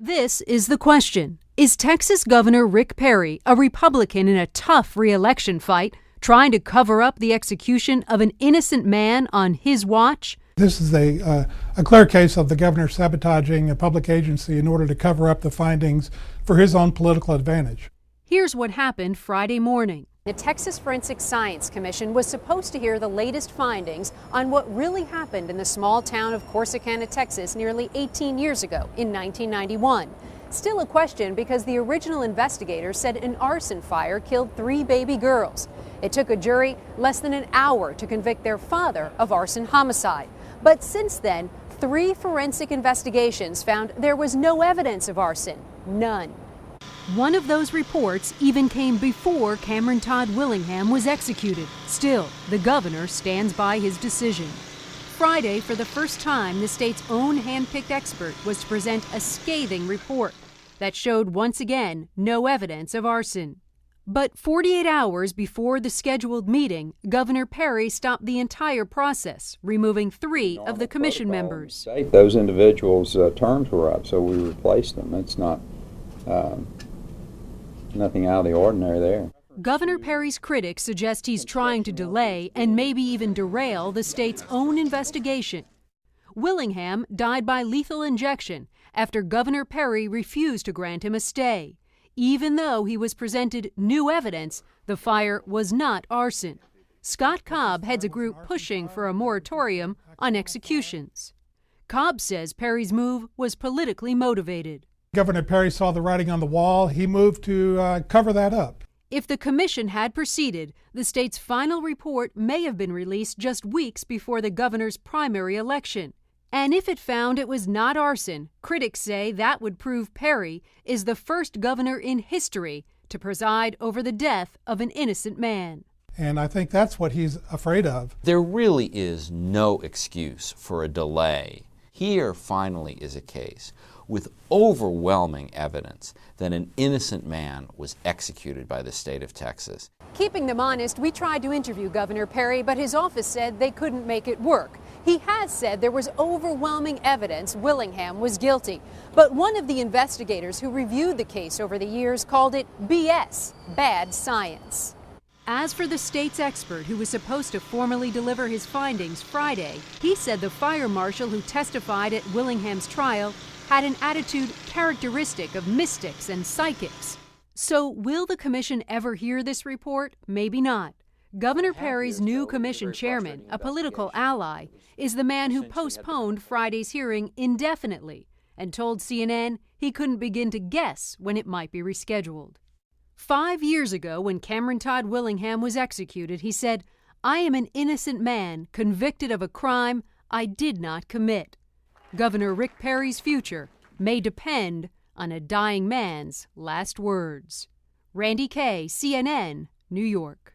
This is the question. Is Texas Governor Rick Perry, a Republican in a tough re-election fight, trying to cover up the execution of an innocent man on his watch? This is a clear case of the governor sabotaging a public agency in order to cover up the findings for his own political advantage. Here's what happened Friday morning. The Texas Forensic Science Commission was supposed to hear the latest findings on what really happened in the small town of Corsicana, Texas, nearly 18 years ago in 1991. Still a question because the original investigators said an arson fire killed 3 baby girls. It took a jury less than an hour to convict their father of arson homicide. But since then, 3 forensic investigations found there was no evidence of arson. None. One of those reports even came before Cameron Todd Willingham was executed. Still, the governor stands by his decision. Friday, for the first time, the state's own hand-picked expert was to present a scathing report that showed once again no evidence of arson. But 48 hours before the scheduled meeting, Governor Perry stopped the entire process, removing 3 of the commission members. Those individuals' terms were up, so we replaced them. It's not nothing out of the ordinary there. Governor Perry's critics suggest he's trying to delay and maybe even derail the state's own investigation. Willingham died by lethal injection after Governor Perry refused to grant him a stay, even though he was presented new evidence the fire was not arson. Scott Cobb heads a group pushing for a moratorium on executions. Cobb says Perry's move was politically motivated. Governor Perry saw the writing on the wall. He moved to cover that up. If the commission had proceeded, the state's final report may have been released just weeks before the governor's primary election. And if it found it was not arson, critics say that would prove Perry is the first governor in history to preside over the death of an innocent man. And I think that's what he's afraid of. There really is no excuse for a delay. Here finally is a case with overwhelming evidence that an innocent man was executed by the state of Texas. Keeping them honest, we tried to interview Governor Perry, but his office said they couldn't make it work. He has said there was overwhelming evidence Willingham was guilty. But one of the investigators who reviewed the case over the years called it BS, bad science. As for the state's expert who was supposed to formally deliver his findings Friday, he said the fire marshal who testified at Willingham's trial had an attitude characteristic of mystics and psychics. So will the commission ever hear this report? Maybe not. Governor Perry's new commission chairman, a political ally, is the man who postponed Friday's hearing indefinitely and told CNN he couldn't begin to guess when it might be rescheduled. 5 years ago, when Cameron Todd Willingham was executed, he said, "I am an innocent man convicted of a crime I did not commit." Governor Rick Perry's future may depend on a dying man's last words. Randy Kay, CNN, New York.